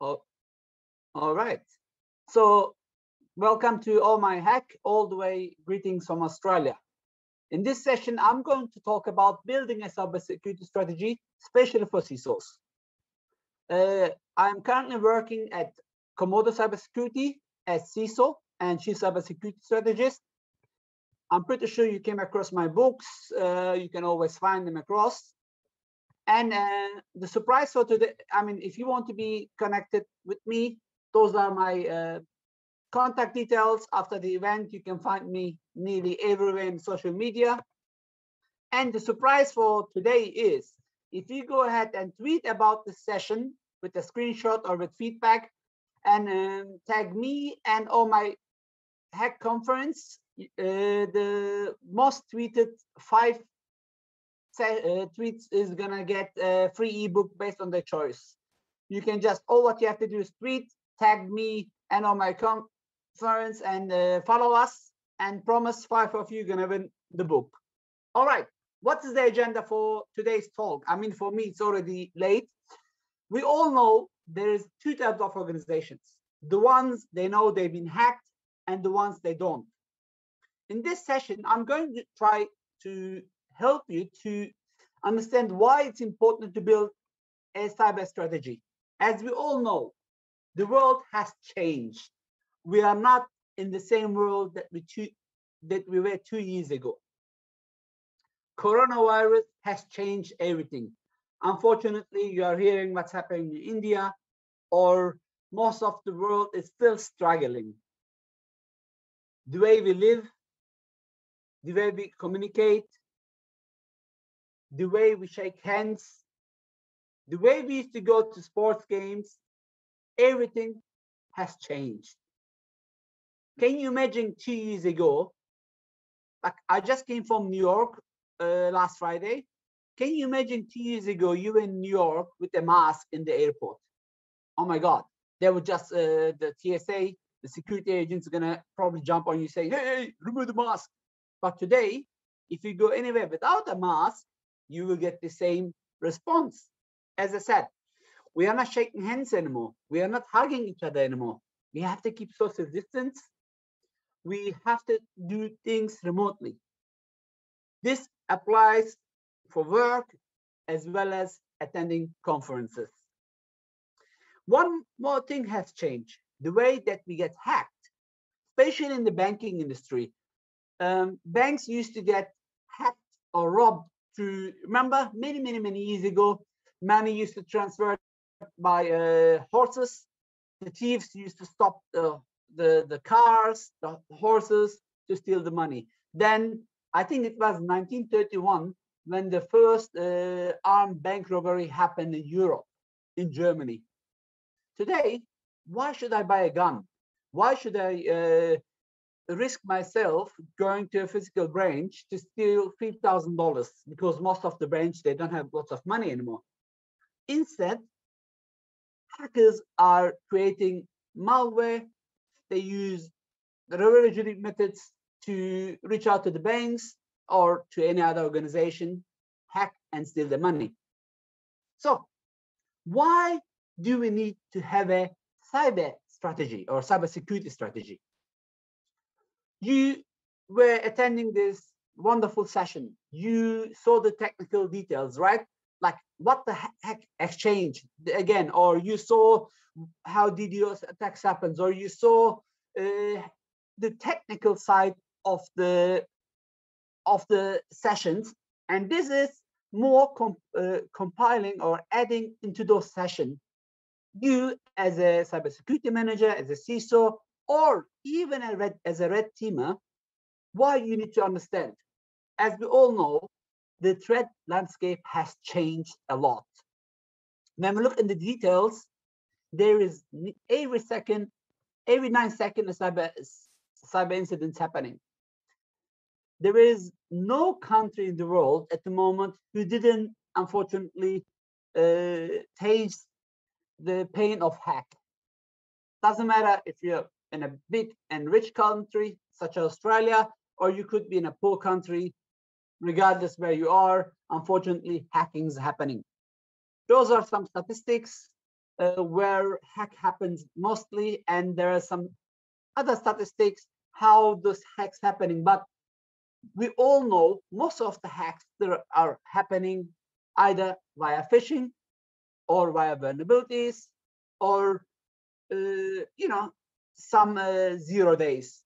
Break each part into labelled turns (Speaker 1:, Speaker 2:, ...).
Speaker 1: Oh, all right. So, welcome to All My Hack, all the way greetings from Australia. In this session, I'm going to talk about building a cybersecurity strategy, especially for CISOs. I'm currently working at Komodo Cybersecurity as CISO and Chief Cybersecurity Strategist. I'm pretty sure you came across my books. You can always find them across. And the surprise for today, if you want to be connected with me, those are my contact details. After the event, you can find me nearly everywhere in social media. And the surprise for today is, if you go ahead and tweet about the session with a screenshot or with feedback and tag me and all my hack conference, the most tweeted 5 tweets is gonna get a free ebook based on their choice. You can just, all what you have to do is tweet, tag me and on my conference and follow us, and promise 5 of you are gonna win the book. All right, what is the agenda for today's talk? For me, it's already late. We all know there's 2 types of organizations. The ones they know they've been hacked and the ones they don't. In this session, I'm going to try to help you to understand why it's important to build a cyber strategy. As we all know, the world has changed. We are not in the same world that we were 2 years ago. Coronavirus has changed everything. Unfortunately, you are hearing what's happening in India, or most of the world is still struggling. The way we live, the way we communicate, the way we shake hands, the way we used to go to sports games, everything has changed. Can you imagine 2 years ago? Like, I just came from New York last Friday. Can you imagine 2 years ago you were in New York with a mask in the airport? Oh my God, they were just the TSA, the security agents are gonna probably jump on you saying, hey, remove the mask. But today, if you go anywhere without a mask, you will get the same response. As I said, we are not shaking hands anymore. We are not hugging each other anymore. We have to keep social distance. We have to do things remotely. This applies for work as well as attending conferences. One more thing has changed, the way that we get hacked, especially in the banking industry. Banks used to get hacked or robbed through, remember, many years ago, money used to transfer by horses. The thieves used to stop the cars, the horses, to steal the money. Then I think it was 1931 when the first armed bank robbery happened in Europe, in Germany. Today, why should I buy a gun? Why should I risk myself going to a physical branch to steal $3,000? Because most of the branch, they don't have lots of money anymore. Instead, hackers are creating malware. They use the reverse methods to reach out to the banks or to any other organization, hack and steal the money. So why do we need to have a cyber strategy or cybersecurity strategy? You were attending this wonderful session. You saw the technical details, right? Like what the heck exchange again, or you saw how DDoS attacks happens, or you saw the technical side of the sessions. And this is more compiling or adding into those sessions. You as a cybersecurity manager, as a CISO, or even as a red teamer, why you need to understand. As we all know, the threat landscape has changed a lot. When we look in the details, there is every 9 seconds a cyber incidents happening. There is no country in the world at the moment who didn't, unfortunately, taste the pain of hack. Doesn't matter if you're in a big and rich country such as Australia, or you could be in a poor country. Regardless where you are, unfortunately, hacking is happening. Those are some statistics. where hack happens mostly, and there are some other statistics how those hacks happening. But we all know most of the hacks that are happening either via phishing or via vulnerabilities or some 0 days.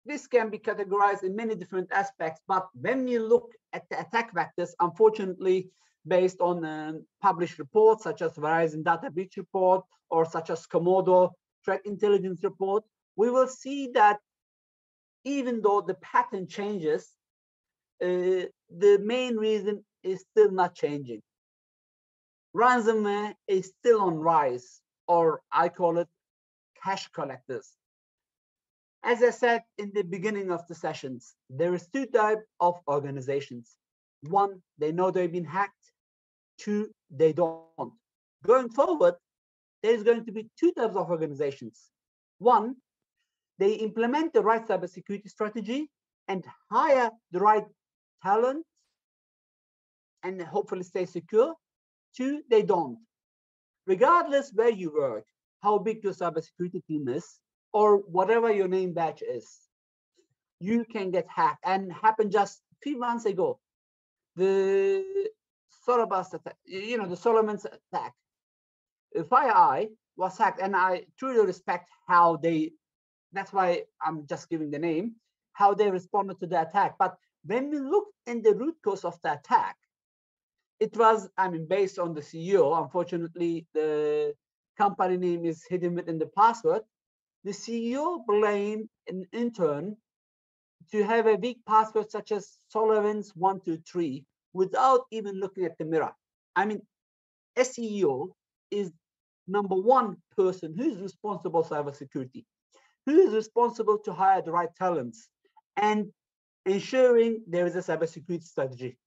Speaker 1: This can be categorized in many different aspects, but when you look at the attack vectors, unfortunately, based on published reports such as Verizon Data Breach Report or such as Komodo Threat Intelligence Report, we will see that even though the pattern changes, the main reason is still not changing. Ransomware is still on rise, or I call it cash collectors. As I said in the beginning of the sessions, there is two types of organizations. One, they know they've been hacked. Two, they don't. Going forward, there's going to be two types of organizations. One, they implement the right cybersecurity strategy and hire the right talent and hopefully stay secure. Two, they don't. Regardless where you work, how big your cybersecurity team is, or whatever your name badge is, you can get hacked. And happened just a few months ago. The Solomon attack, the Solomon's attack. FireEye was hacked, and I truly respect how they, that's why I'm just giving the name, how they responded to the attack. But when we look in the root cause of the attack, it was, based on the CEO. Unfortunately, the company name is hidden within the password. The CEO blamed an intern to have a weak password such as SolarWinds123 without even looking at the mirror. A CEO is number one person who's responsible for cybersecurity, who is responsible to hire the right talents and ensuring there is a cybersecurity strategy.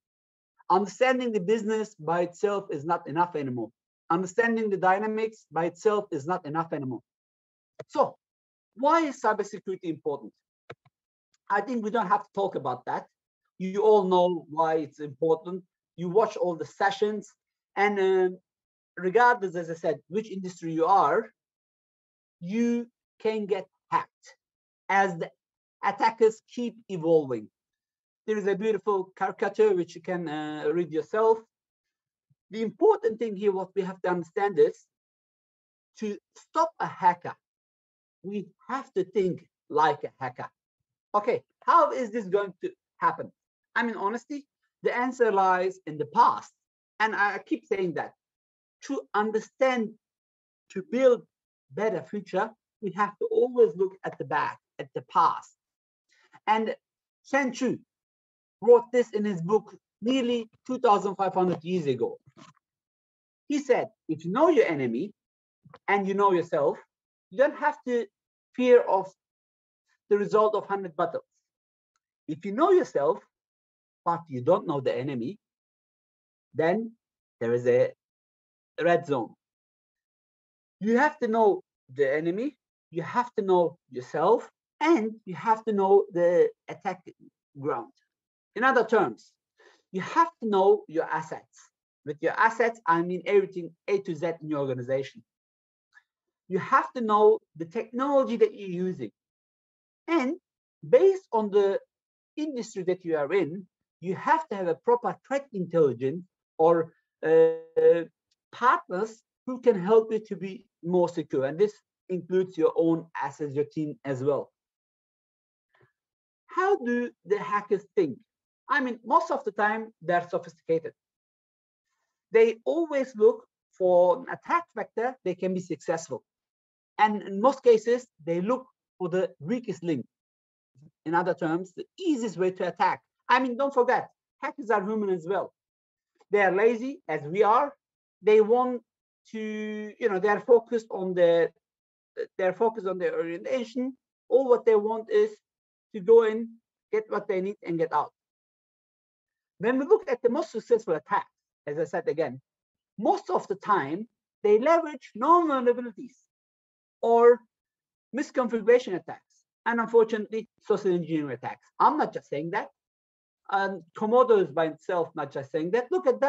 Speaker 1: Understanding the business by itself is not enough anymore. Understanding the dynamics by itself is not enough anymore. So, why is cybersecurity important? I think we don't have to talk about that. You all know why it's important. You watch all the sessions, and regardless, as I said, which industry you are, you can get hacked as the attackers keep evolving. There is a beautiful caricature which you can read yourself. The important thing here, what we have to understand is, to stop a hacker, we have to think like a hacker. Okay, how is this going to happen? Honestly, the answer lies in the past. And I keep saying that to understand, to build better future, we have to always look at the back, at the past. And Shen Chu wrote this in his book nearly 2,500 years ago. He said, if you know your enemy and you know yourself, you don't have to fear of the result of 100 battles. If you know yourself, but you don't know the enemy, then there is a red zone. You have to know the enemy, you have to know yourself, and you have to know the attack ground. In other terms, you have to know your assets. With your assets, I mean everything A to Z in your organization. You have to know the technology that you're using. And based on the industry that you are in, you have to have a proper threat intelligence or partners who can help you to be more secure. And this includes your own assets, your team as well. How do the hackers think? Most of the time, they're sophisticated. They always look for an attack vector they can be successful. And in most cases, they look for the weakest link. In other terms, the easiest way to attack. Don't forget, hackers are human as well. They are lazy as we are. They want to, they're focused on their orientation. All what they want is to go in, get what they need, and get out. When we look at the most successful attacks, as I said again, most of the time they leverage known vulnerabilities or misconfiguration attacks, and unfortunately, social engineering attacks. I'm not just saying that. And Komodo is by itself not just saying that. Look at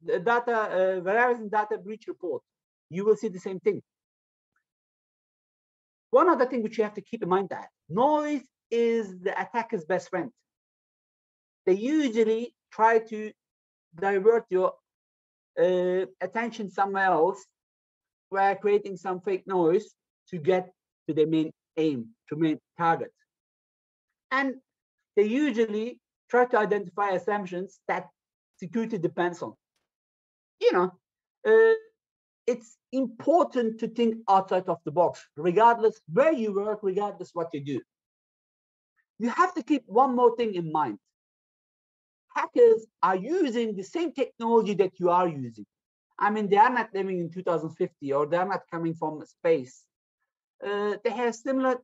Speaker 1: Verizon Data Breach Report. you will see the same thing. One other thing which you have to keep in mind, that noise is the attacker's best friend. They usually try to divert your attention somewhere else, where creating some fake noise to get to their main aim, to main target. And they usually try to identify assumptions that security depends on. You know, it's important to think outside of the box, regardless where you work, regardless what you do. You have to keep one more thing in mind. Hackers are using the same technology that you are using. I mean, they are not living in 2050, or they are not coming from space. They have similar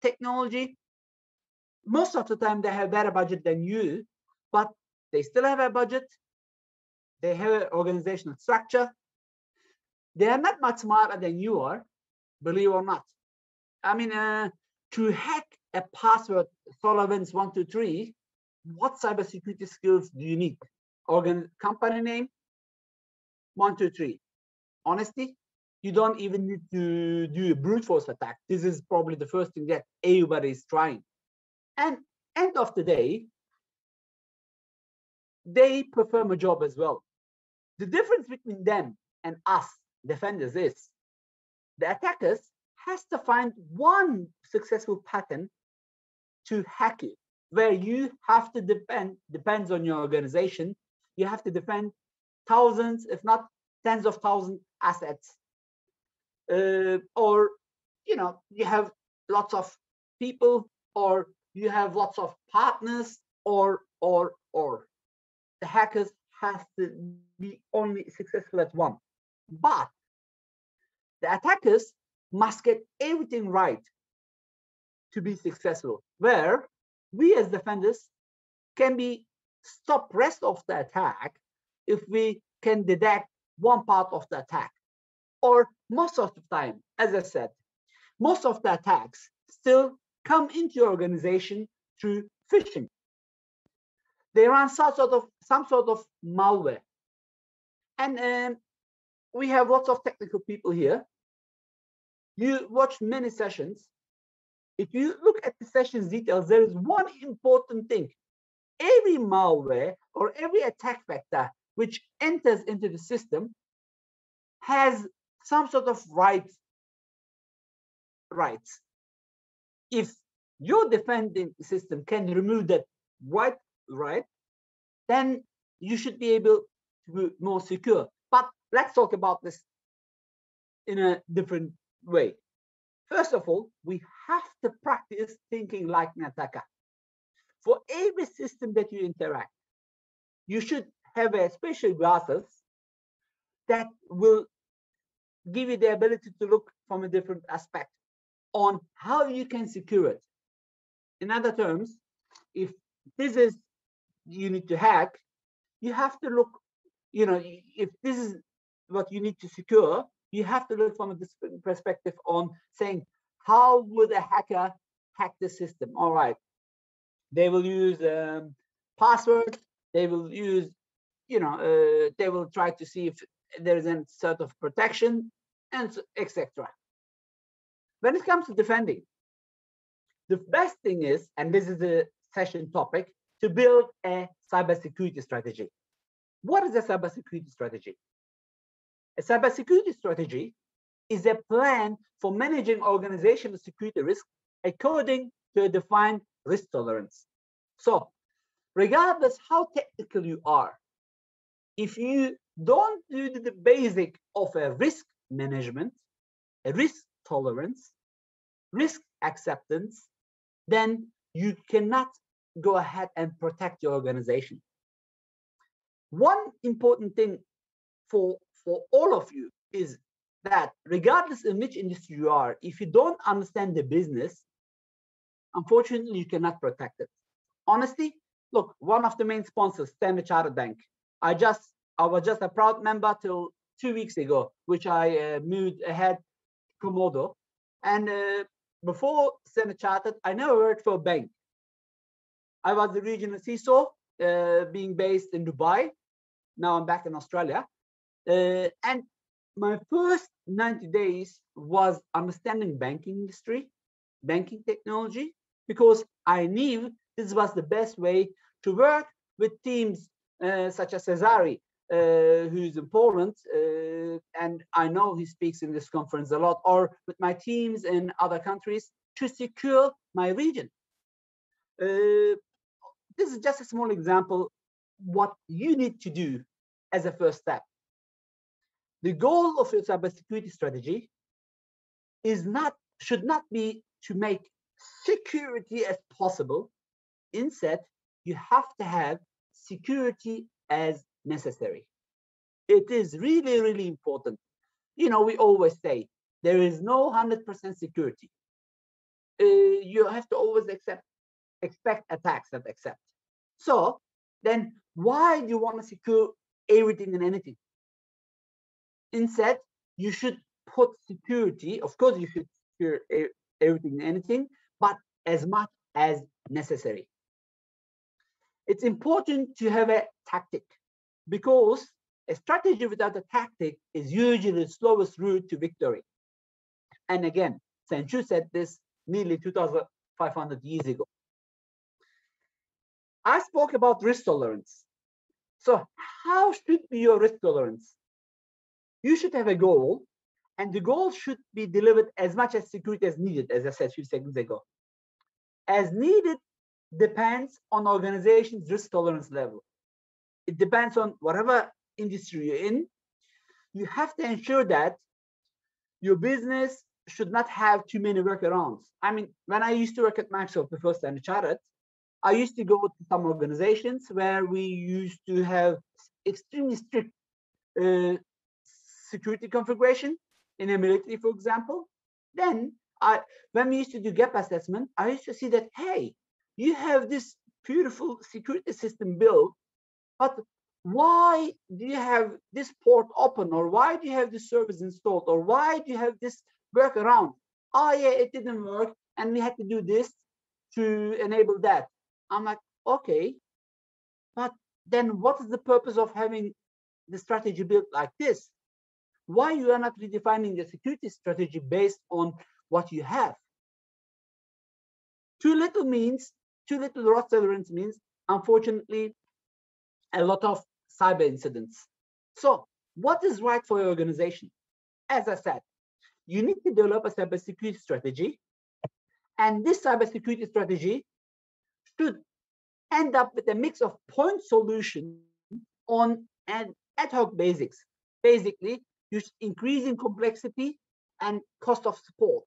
Speaker 1: technology. Most of the time, they have better budget than you, but they still have a budget. They have an organizational structure. They are not much smarter than you are, believe or not. I mean, to hack a password, SolarWinds 123, what cybersecurity skills do you need? Company name, 123. Honesty, you don't even need to do a brute force attack. This is probably the first thing that everybody is trying. And end of the day, they perform a job as well. The difference between them and us defenders is the attackers has to find one successful pattern to hack you, where you have to depends on your organization. You have to defend thousands, if not tens of thousands assets, or you have lots of people, or you have lots of partners, or the hackers has to be only successful at one. But the attackers must get everything right to be successful, where we as defenders can be stop rest of the attack if we can detect one part of the attack. Or most of the time, as I said, most of the attacks still come into your organization through phishing. They run some sort of malware. And we have lots of technical people here. You watch many sessions. If you look at the session's details, there is one important thing. Every malware or every attack vector which enters into the system has some sort of rights. If your defending system can remove that right, then you should be able to be more secure. But let's talk about this in a different way. First of all, we have to practice thinking like an attacker. For every system that you interact, you should have a special glasses that will give you the ability to look from a different aspect on how you can secure it. In other terms, if this is you need to hack, you have to look, if this is what you need to secure, you have to look from a different perspective on saying, how would a hacker hack the system? All right, they will use passwords, they will use, they will try to see if there is any sort of protection, and etc. When it comes to defending, the best thing is, and this is the session topic, to build a cybersecurity strategy. What is a cybersecurity strategy? A cybersecurity strategy is a plan for managing organizational security risk according to a defined risk tolerance. So, regardless how technical you are, if you don't do the basic of a risk management, a risk tolerance, risk acceptance, then you cannot go ahead and protect your organization. One important thing for all of you is that regardless in which industry you are, if you don't understand the business, unfortunately, you cannot protect it. Honestly, look, one of the main sponsors, Standard Chartered Bank, I was just a proud member till 2 weeks ago, which I moved ahead to Komodo. And before Standard Chartered, I never worked for a bank. I was the regional CISO, being based in Dubai. Now I'm back in Australia. And My first 90 days was understanding banking industry, banking technology, because I knew this was the best way to work with teams such as Cezary, who's in Poland, and I know he speaks in this conference a lot, or with my teams in other countries to secure my region. This is just a small example what you need to do as a first step. The goal of your cybersecurity strategy should not be to make security as possible. Instead, you have to have security as necessary. It is really, really important. You know, we always say there is no 100% security. You have to always expect attacks, not accept. So then why do you want to secure everything and anything? Instead, you should put security, of course, you should secure everything and anything, but as much as necessary. It's important to have a tactic, because a strategy without a tactic is usually the slowest route to victory. And again, Sanchu said this nearly 2,500 years ago. I spoke about risk tolerance. So how should be your risk tolerance? You should have a goal, and the goal should be delivered as much as security as needed, as I said a few seconds ago. As needed depends on organization's risk tolerance level. It depends on whatever industry you're in. You have to ensure that your business should not have too many workarounds. I mean, when I used to work at Microsoft before I chartered, I used to go to some organizations where we used to have extremely strict security configuration in a military, for example. Then when we used to do gap assessment, I used to see that, hey, you have this beautiful security system built, but why do you have this port open, or why do you have this service installed, or why do you have this workaround? Oh yeah, it didn't work, and we had to do this to enable that. I'm like, okay, but then what is the purpose of having the strategy built like this? Why you are not redefining the security strategy based on what you have? Too little risk tolerance means, unfortunately, a lot of cyber incidents. So what is right for your organization? As I said, you need to develop a cybersecurity strategy, and this cybersecurity strategy should end up with a mix of point solution on an ad hoc basics. Basically, you're increasing complexity and cost of support.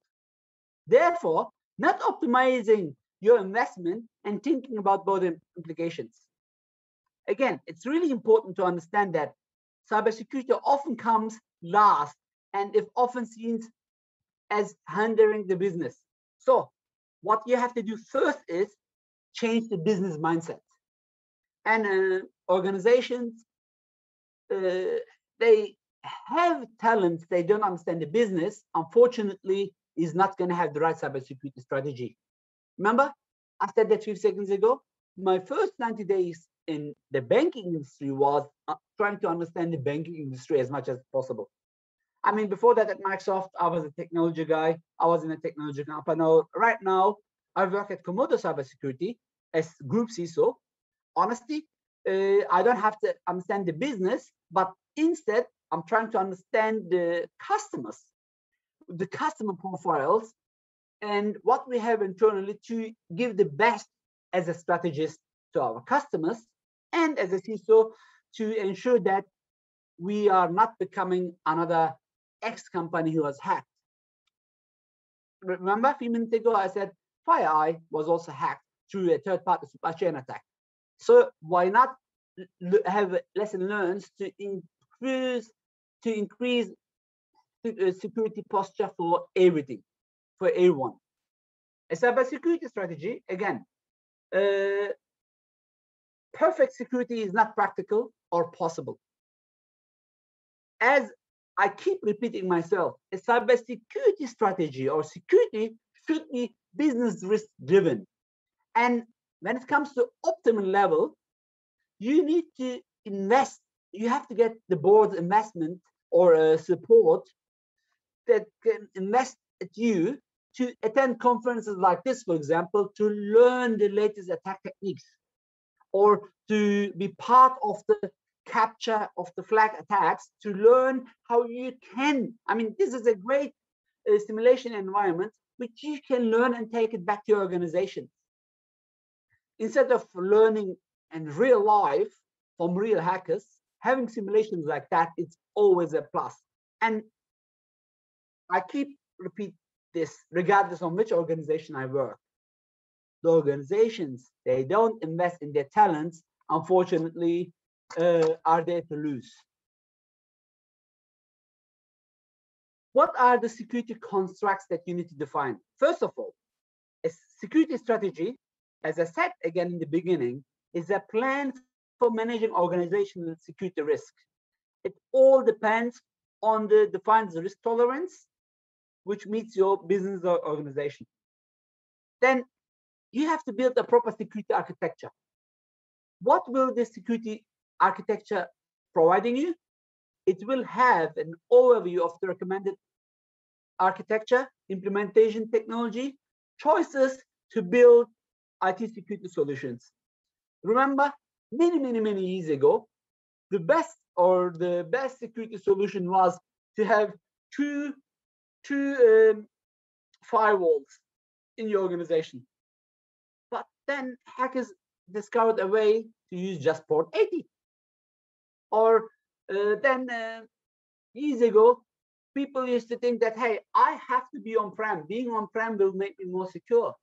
Speaker 1: Therefore, not optimizing your investment and thinking about both implications. Again, it's really important to understand that cybersecurity often comes last, and is often seen as hindering the business. So what you have to do first is change the business mindset. And organizations, they have talents, they don't understand the business, unfortunately, is not going to have the right cybersecurity strategy. Remember, I said that 2 seconds ago. My first 90 days in the banking industry was trying to understand the banking industry as much as possible. I mean, before that at Microsoft, I was a technology guy. I was in a technology company. Right now, I work at Komodo Cybersecurity as group CISO. Honestly, I don't have to understand the business, but instead, I'm trying to understand the customers, the customer profiles, and what we have internally to give the best as a strategist to our customers, and as a CISO to ensure that we are not becoming another X company who was hacked. Remember a few minutes ago, I said FireEye was also hacked through a third-party supply chain attack. So why not have lesson learned to increase security posture for everything, for everyone? A cybersecurity strategy, again, perfect security is not practical or possible. As I keep repeating myself, a cybersecurity strategy or security should be business risk driven. And when it comes to optimal level, you need to invest. You have to get the board's investment or support that can invest at you to attend conferences like this, for example, to learn the latest attack techniques, or to be part of the capture of the flag attacks, to learn how you can, I mean, this is a great simulation environment which you can learn and take it back to your organization. Instead of learning in real life from real hackers, having simulations like that, it's always a plus. And I keep repeat this regardless of which organization I work. The organizations, they don't invest in their talents, unfortunately, are there to lose. What are the security constructs that you need to define? First of all, a security strategy, as I said again in the beginning, is a plan for managing organizational security risk. It all depends on the defined risk tolerance, which meets your business or organization. Then you have to build a proper security architecture. What will this security architecture providing you? It will have an overview of the recommended architecture, implementation technology, choices to build IT security solutions. Remember, many years ago, the best security solution was to have two firewalls in your organization. But then hackers discovered a way to use just port 80. Or then years ago, people used to think that, hey, I have to be on-prem. Being on-prem will make me more secure.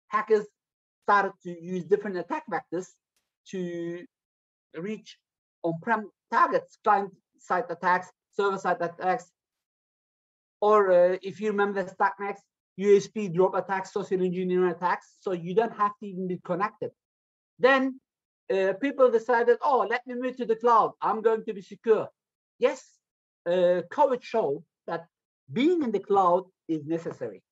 Speaker 1: Hackers started to use different attack vectors to reach on-prem targets, client-side attacks, server-side attacks, or if you remember Stacknext, USP drop attacks, social engineering attacks, so you don't have to even be connected. Then people decided, oh, let me move to the cloud. I'm going to be secure. Yes, COVID showed that being in the cloud is necessary.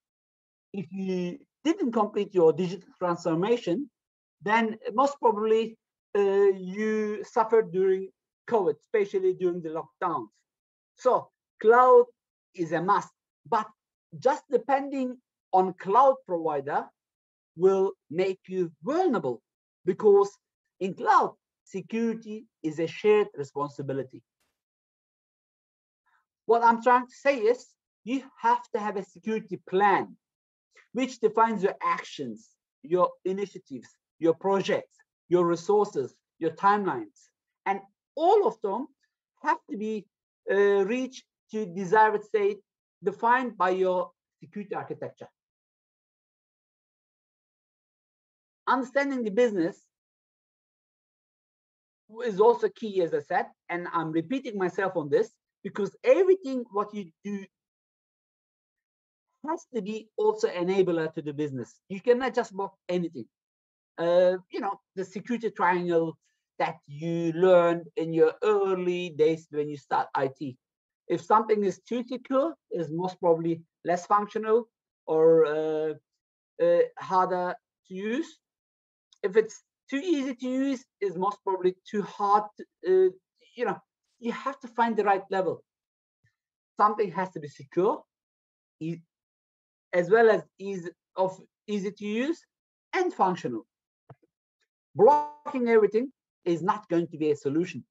Speaker 1: If you didn't complete your digital transformation, then most probably you suffered during COVID, especially during the lockdowns. So cloud is a must, but just depending on cloud provider will make you vulnerable, because in cloud, security is a shared responsibility. What I'm trying to say is you have to have a security plan which defines your actions, your initiatives, your projects, your resources, your timelines, and all of them have to be reached to desired state defined by your security architecture. Understanding the business is also key, as I said, and I'm repeating myself on this because everything what you do has to be also enabler to the business. You cannot just block anything. You know, the security triangle that you learned in your early days when you start IT. If something is too secure, is most probably less functional or harder to use. If it's too easy to use, is most probably too hard. You know, you have to find the right level. Something has to be secure, as well as easy to use and functional. Blocking everything is not going to be a solution.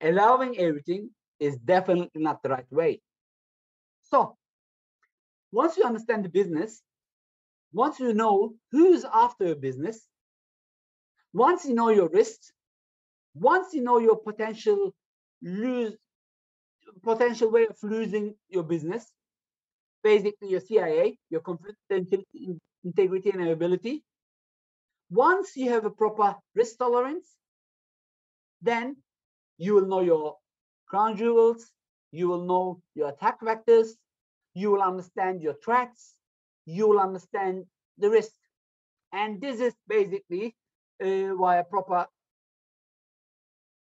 Speaker 1: Allowing everything is definitely not the right way. So once you understand the business, once you know who's after your business, once you know your risks, once you know your potential way of losing your business, basically your CIA, your confidential integrity and availability, once you have a proper risk tolerance, then you will know your crown jewels, you will know your attack vectors, you will understand your threats, you will understand the risk. And this is basically why a proper,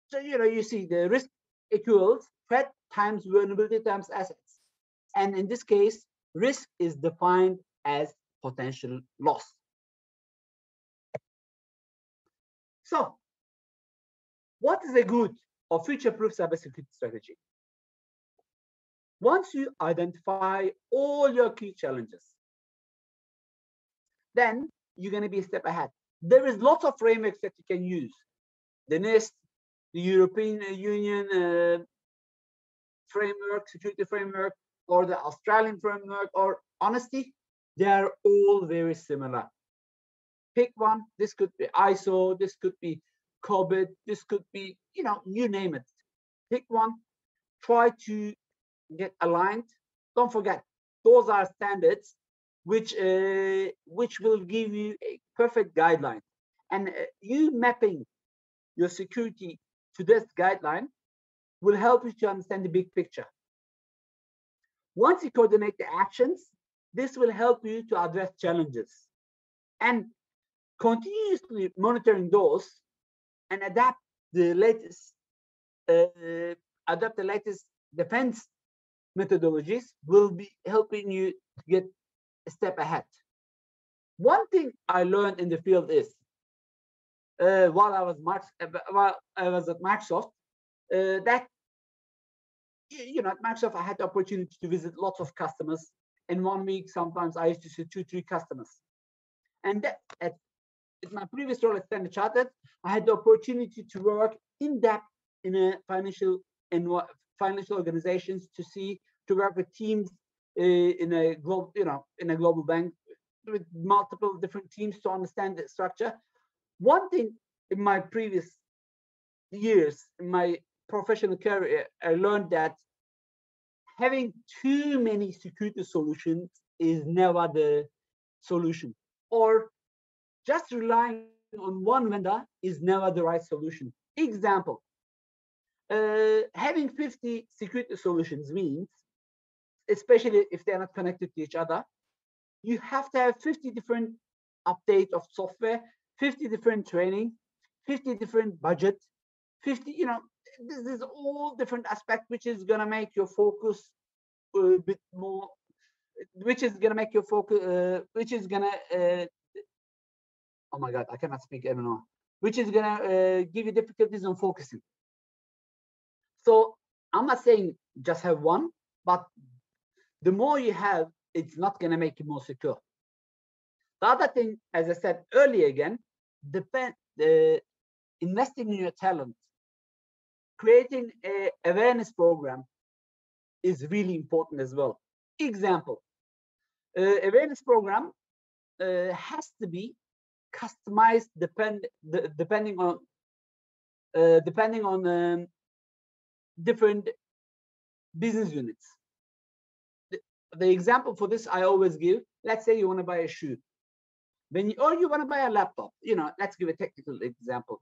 Speaker 1: so you see the risk equals threat times vulnerability times assets. And in this case, risk is defined as potential loss. So what is a good or future-proof cybersecurity strategy? Once you identify all your key challenges, then you're going to be a step ahead. There is lots of frameworks that you can use. The NIST, the European Union framework, security framework, or the Australian framework, or honesty, they are all very similar. Pick one. This could be ISO, this could be COVID, this could be, you name it. Pick one, try to get aligned. Don't forget, those are standards which will give you a perfect guideline. And you mapping your security to this guideline will help you to understand the big picture. Once you coordinate the actions, this will help you to address challenges. And continuously monitoring those and adapt the latest defense methodologies will be helping you to get a step ahead. One thing I learned in the field is while I was at Microsoft, that at Microsoft I had the opportunity to visit lots of customers. In 1 week, sometimes I used to see 2-3 customers. And at my previous role at Standard Chartered, I had the opportunity to work in depth in a financial organizations to work with teams in a global bank with multiple different teams to understand the structure. One thing in my previous years, in my professional career, I learned that having too many security solutions is never the solution, or just relying on one vendor is never the right solution. Example, having 50 security solutions means, especially if they're not connected to each other, you have to have 50 different updates of software, 50 different training, 50 different budget, 50, this is all different aspects, which is going to make your focus a bit more, which is going to make your focus, which is going to, oh my God, I cannot speak anymore, which is going to give you difficulties on focusing. So I'm not saying just have one, but the more you have, it's not going to make you more secure. The other thing, as I said earlier again, investing in your talent, creating an awareness program is really important as well. Example, awareness program has to be customized depending on different business units. The example for this I always give, let's say you want to buy a shoe. Or you want to buy a laptop, let's give a technical example.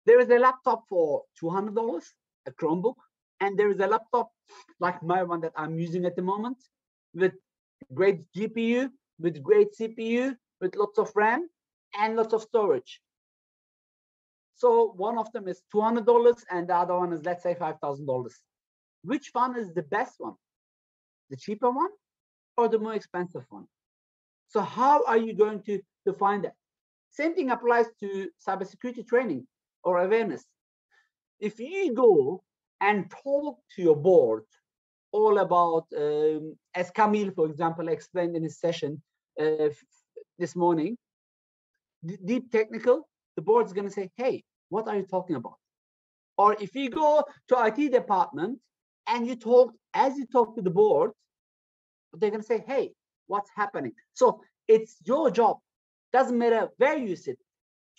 Speaker 1: There is a laptop for $200, a Chromebook, and there is a laptop like my one that I'm using at the moment with great GPU, with great CPU, with lots of RAM and lots of storage. So one of them is $200 and the other one is, let's say, $5,000. Which one is the best one? The cheaper one or the more expensive one? So how are you going to define that? Same thing applies to cybersecurity training or awareness. If you go and talk to your board all about, as Camille, for example, explained in his session this morning, deep technical, the board's going to say, hey, what are you talking about? Or if you go to IT department and you talk to the board, they're going to say, hey, what's happening? So it's your job, doesn't matter where you sit,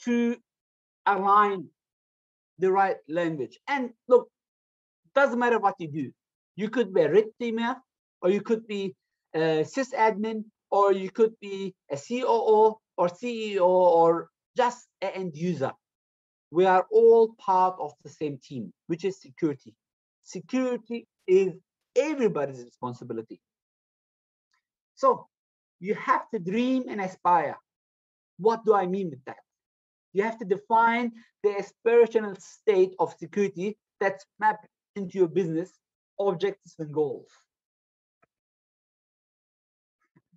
Speaker 1: to align the right language. And look, doesn't matter what you do. You could be a red teamer, or you could be a sysadmin, or you could be a COO or CEO, or just an end user. We are all part of the same team, which is security. Security is everybody's responsibility. So you have to dream and aspire. What do I mean with that? You have to define the aspirational state of security that's mapped into your business objectives and goals.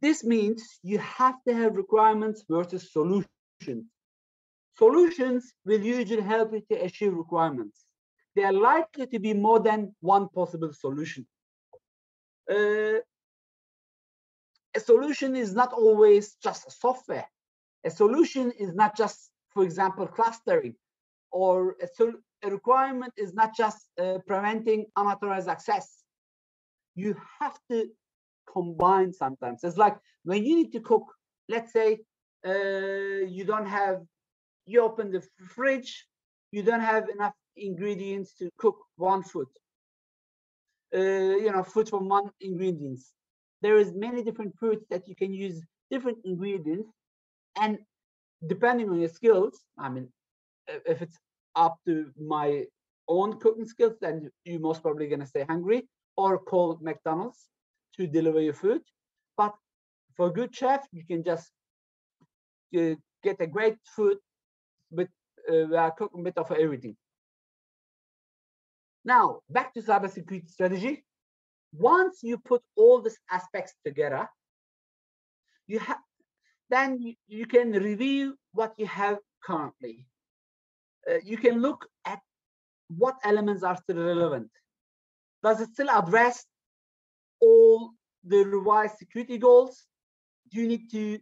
Speaker 1: This means you have to have requirements versus solutions. Solutions will usually help you to achieve requirements. They are likely to be more than one possible solution. Uh, a solution is not always just software. A solution is not just, for example, clustering, or a requirement is not just preventing unauthorized access. You have to combine sometimes. It's like when you need to cook, let's say you open the fridge, you don't have enough ingredients to cook one food. Food from one ingredients. There is many different foods that you can use different ingredients, and depending on your skills, I mean, if it's up to my own cooking skills, then you're most probably gonna stay hungry or call McDonald's to deliver your food. But for a good chef, you can just get a great food with cooking a bit of everything. Now, back to cybersecurity strategy. Once you put all these aspects together, then you can review what you have currently. You can look at what elements are still relevant. Does it still address all the revised security goals? Do you need to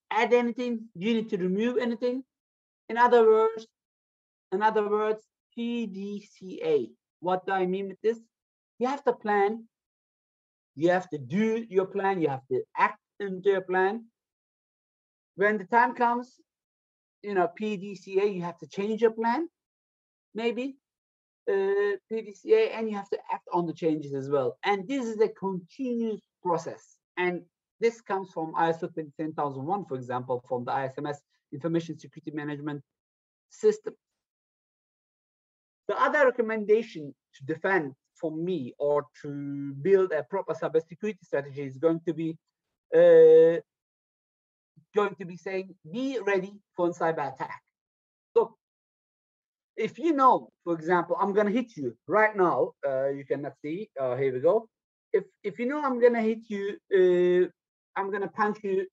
Speaker 1: add anything? Do you need to remove anything? In other words, PDCA. What do I mean with this? You have to plan. You have to do your plan. You have to act into your plan. When the time comes, PDCA, you have to change your plan, maybe PDCA, and you have to act on the changes as well. And this is a continuous process. And this comes from ISO 27001, for example, from the ISMS Information Security Management System. The other recommendation to defend for me or to build a proper cybersecurity strategy is going to be saying, be ready for a cyber attack. So if you know, for example, I'm going to hit you right now, you cannot see, here we go. If you know I'm going to hit you, I'm going to punch you,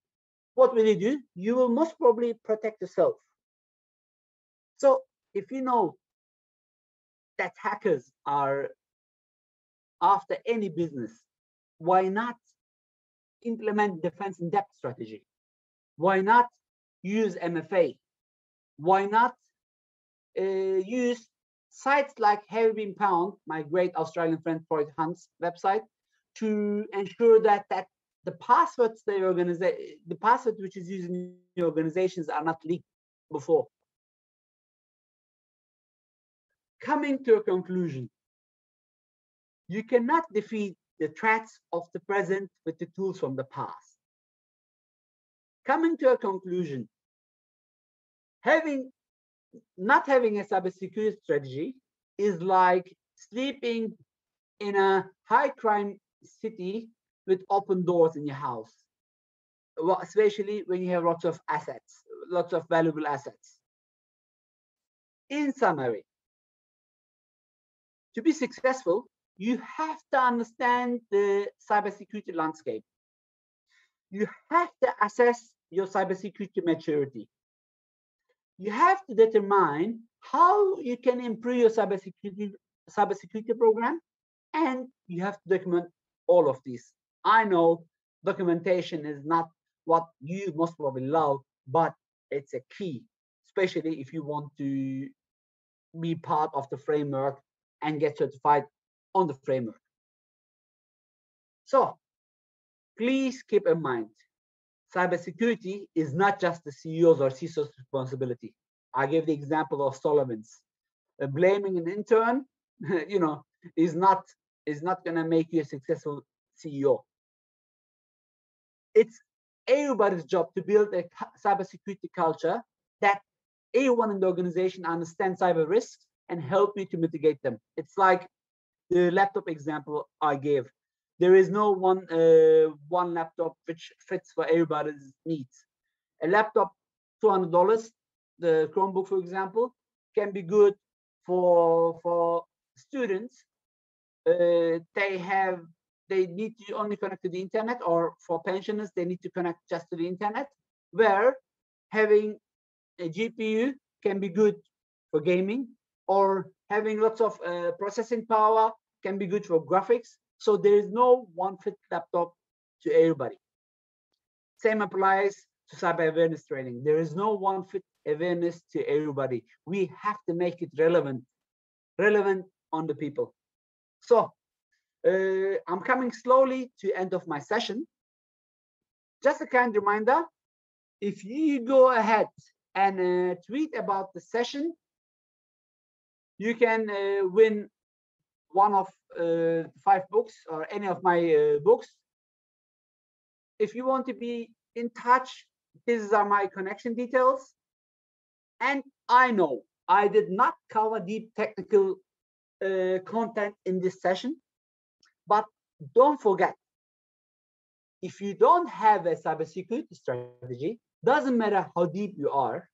Speaker 1: what will you do? You will most probably protect yourself. So if you know that hackers are after any business, why not implement defense in depth strategy? Why not use MFA? Why not use sites like Have Been Found, my great Australian friend Freud Hunt's website, to ensure that the passwords the password which is used in your organizations are not leaked before. Coming to a conclusion, you cannot defeat the threats of the present with the tools from the past. Coming to a conclusion, not having a cybersecurity strategy is like sleeping in a high crime city with open doors in your house, especially when you have lots of assets, lots of valuable assets. In summary, to be successful, you have to understand the cybersecurity landscape. You have to assess your cybersecurity maturity. You have to determine how you can improve your cybersecurity program, and you have to document all of these. I know documentation is not what you most probably love, but it's a key, especially if you want to be part of the framework and get certified on the framework. So please keep in mind, cybersecurity is not just the CEO's or CISO's responsibility. I gave the example of Solomon's. Blaming an intern, is not going to make you a successful CEO. It's everybody's job to build a cybersecurity culture that everyone in the organization understands cyber risks and help you to mitigate them. It's like the laptop example I gave. There is no one laptop which fits for everybody's needs. A laptop, $200, the Chromebook, for example, can be good for students. They need to only connect to the internet, or for pensioners, they need to connect just to the internet, where having a GPU can be good for gaming, or having lots of processing power can be good for graphics. So there is no one fit laptop to everybody. Same applies to cyber awareness training. There is no one fit awareness to everybody. We have to make it relevant on the people. So I'm coming slowly to end of my session. Just a kind reminder, if you go ahead and tweet about the session, you can win one of 5 books or any of my books. If you want to be in touch, these are my connection details. And I know I did not cover deep technical content in this session, but don't forget, if you don't have a cybersecurity strategy, doesn't matter how deep you are,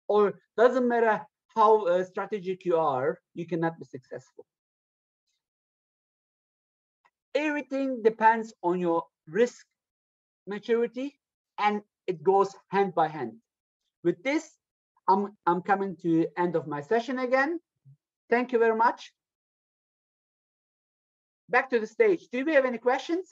Speaker 1: or doesn't matter how strategic you are, you cannot be successful. Everything depends on your risk maturity, and it goes hand by hand. With this, I'm coming to end of my session again. Thank you very much. Back to the stage. Do we have any questions?